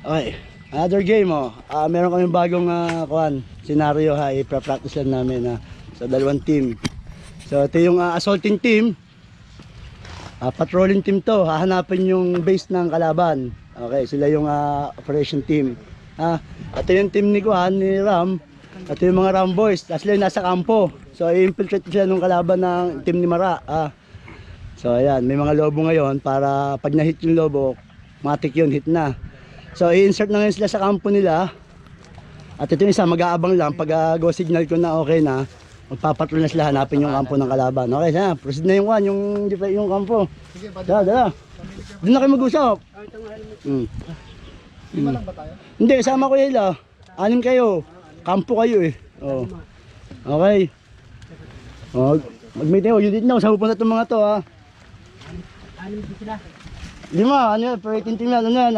Okay, another game oh. Meron kaming bagong scenario ha, i-practice lang namin sa dalawang team. So ito yung assaulting team. Patrolling team to, hahanapin yung base ng kalaban. Okay, sila yung operation team. Ito yung team ni Kuan, ni Ram. Ito yung mga Ram boys, sila yung nasa kampo. So i-infiltrate sila ng kalaban ng team ni Mara. So ayan, may mga lobo ngayon para pag na-hit yung lobo, matik yun, hit na. So i-insert na ngayon sila sa kampo nila. At ito yung isa, mag-aabang lang. Pag go signal ko na okay na, magpapatrol na sila, hanapin yung kampo ng kalaban. Okay, sana, proceed na yung yung kampo. Dala. Doon na kayo mag-usap. Lima lang ba tayo? Hindi, sama ko yun lah. 6 kayo. Kampo kayo eh. Oh. Okay. Mag-meeting ko, unit na. Saan pupunta itong mga to ha? 6 sila. 5, operating team yan.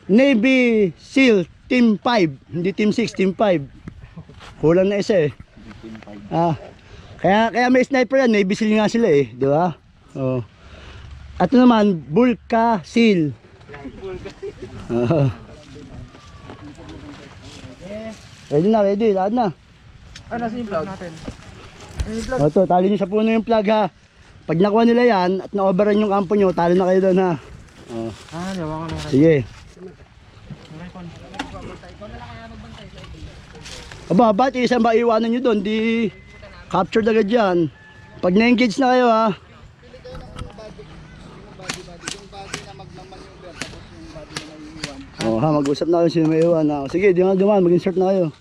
Navy SEAL Team 5, hindi Team 6, Team 5. Kulang na isa eh. Kaya may sniper yan, Navy SEAL nga sila eh, di ba? Oh. At naman, Bulka SEAL. Ready, lahat na. Nasa yung plug natin? Ito, tali nyo sa puno yung plug ha. Pag nakuha nila yan at na-overrun yung kampo nyo, tali na kayo doon ha. Nawa ka na. Sige. Aba, ba't isang ba iwanan nyo doon? Di capture agad dyan. Pag na-engage na kayo ha. Mag-usap na kayo sino may iwan. Sige, di nga dumaan, mag-insert na kayo.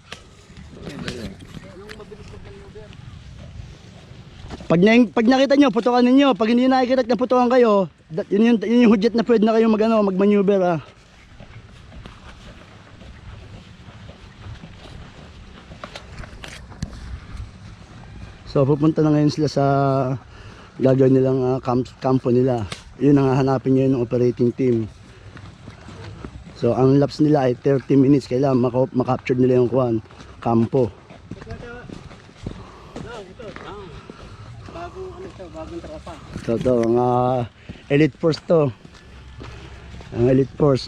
Pag nakita nyo, putukan ninyo. Pag hindi nakikita na putukan kayo, yun yung hudyat na pwede na kayo mag-maneuver ha. So pupunta na ngayon sila sa gagawin nilang kampo nila. Yun ang hahanapin nyo yung operating team. So ang laps nila ay 30 minutes. Kailangan makapture nila yung kampo. Bagong tropa. Ito, mga elite force to. Ang elite force.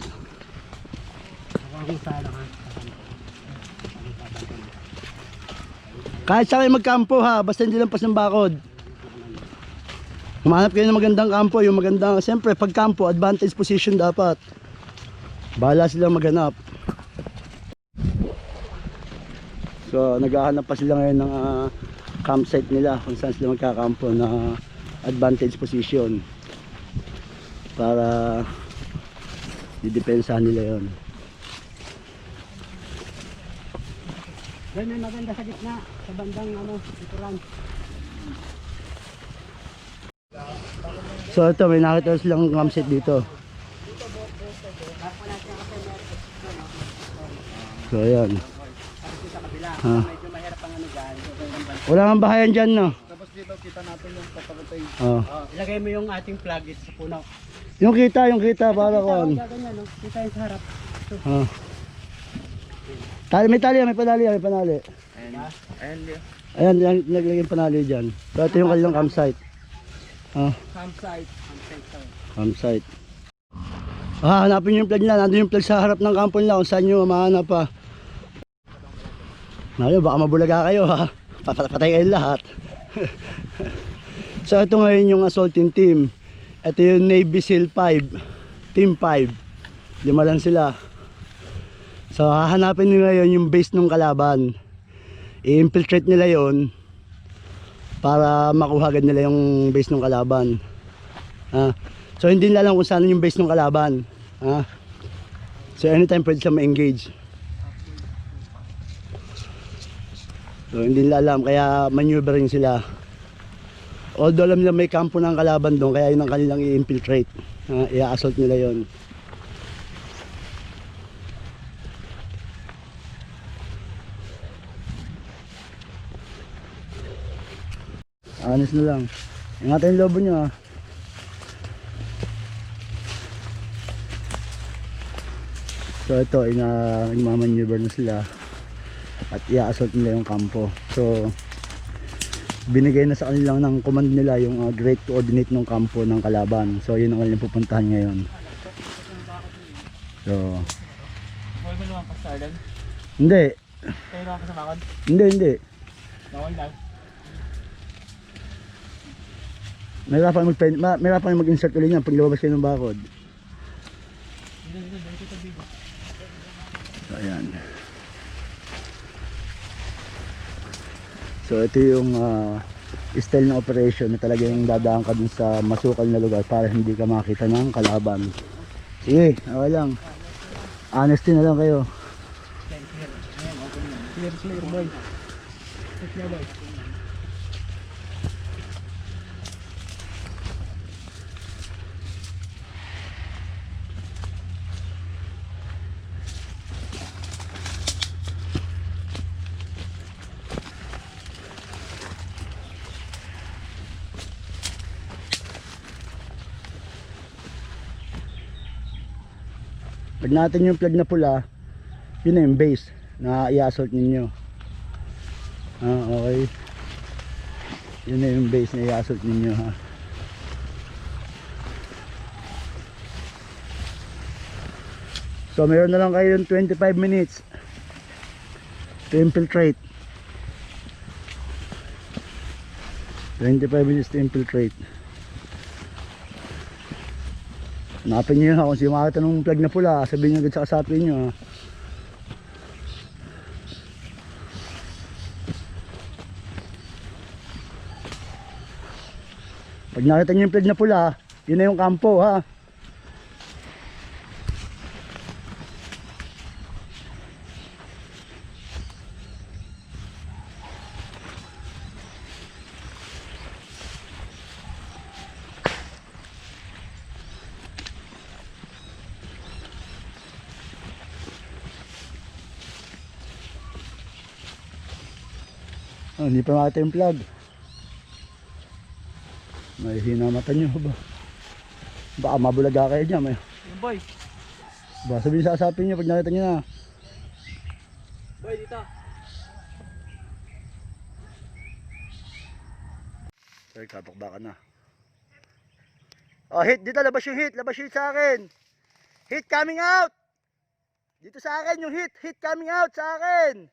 Kahit sa kayo magkampo ha, basta hindi lang pas ng bakod. Humanap kayo ng magandang kampo, yung magandang, siyempre pag kampo, advantage position dapat. Bahala silang maghanap. So naghahanap pa sila ngayon ng campsite nila kung saan sila magkakampo na advantage position para didepensahan nila yon. Doon may maganda sa gitna, sa bandang likuran. So ito, may nakita silang campsite dito. So ayan. Medyo mahirap ang dyan. Wala kang bahayan dyan no? Tapos dito kita natin yung papalutay. Ilagay mo yung ating plug sa puno. Yung kita para kon. Kita yung sa harap. May tali, may panali. Ayan, naglagay yung panali dyan. So ito yung kanilang campsite. Campsite. Hanapin nyo yung plug nila. Nandun yung plug sa harap ng kampo nila kung saan nyo mahanap pa. Baka mabulaga kayo ha. Patay kayo lahat. So ito ngayon yung assaulting team. Ito yung Navy SEAL 5, Team 5. 5 lang sila. So hahanapin nyo ngayon yung base ng kalaban. I-infiltrate nila yon para makuha agad nila yung base ng kalaban. So hindi nila alam kung saan yung base ng kalaban. So anytime pwede sila ma-engage. So hindi nila alam, kaya maneuvering sila. Although alam nila may kampo ng kalaban doon, kaya yun ang kanilang i-infiltrate. I-assault nila yon. Honest na lang. Ingatan yung lobo nyo ha. So ito, nagmamaneuver na sila. At i-assault nila yung kampo. So binigay na sa kanila ng command nila yung direct coordinate ng kampo ng kalaban. So yun ang kanilang pupuntahan ngayon. So Huwag mo naman pa-stardan. Hindi. Kayo naman pa sa makon. Hindi. Makon lang. Mahirapan mag-insert ulit niyan pag lumabas kayo ng bakod. Dito, bigo. So, ayan. So, ito yung style ng operation na talagang dadaan ka dun sa masukal na lugar para hindi ka makita ng kalaban. Sige, okay lang. Honesty na lang kayo. Clear, boy. Clear, boy. Pag natin yung plug na pula, yun na yung base na i-assault ninyo. Okay. Yun na yung base na i-assault ninyo, ha. So meron na lang kayo yung 25 minutes to infiltrate. 25 minutes to infiltrate. Hanapin nyo yun, ha. Kung sino makakita ng plug na pula, sabihin nyo agad sa kasapin nyo, ha. Pag nakita nyo yung plug na pula, yun na yung kampo, ha. Oh, hindi pa makita yung plug. May hinamatan nyo ba? Baka mabulaga kayo dyan. Yung boy. Baka sabihin sa asapin nyo pag nakita nyo na. Boy, dito. Sir, kapakbaka na. Oh, hit. Dito, labas yung hit. Labas yung hit sa akin. Hit coming out. Dito sa akin yung hit. Hit coming out sa akin.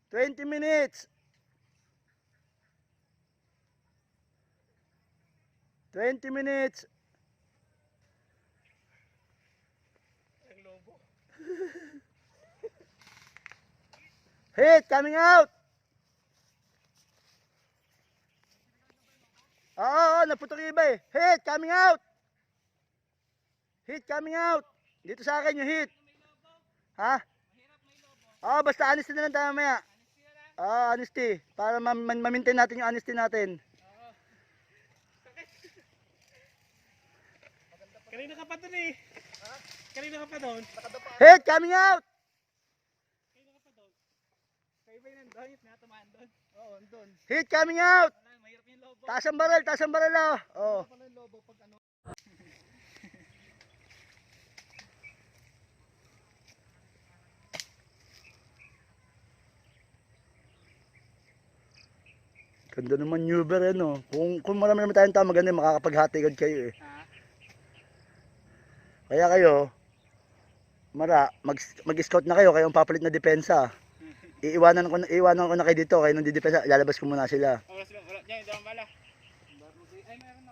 "20 minutes. 20 minutes. Hit coming out. Oo, naputok yung iba eh. Hit coming out. Hit coming out. Dito sa akin yung hit. Ha? Oo, basta honesty na lang tayo mamaya. Honesty. Para ma-maintain natin yung honesty natin. Kanina ka pa dun eh. Kanina ka pa dun. Hit coming out. Kanina ka pa dun. Kayo ba yun nandun? Yung tinatamaan dun? Oo, nandun. Hit coming out. Mahirap yung lobo. Taas ang baril oh. Oh. Pala yung lobo pag ano. Ganda naman maneuver ano. Kung marami naman tayong tao maganda makakapaghatigad kayo eh. Kaya kayo mag-scout na kayo ang papalit na depensa. Iiwanan ko na kayo dito, kayo nang didepensa, ilalabas ko muna sila. Wala, diyan, doon pala. Ay, meron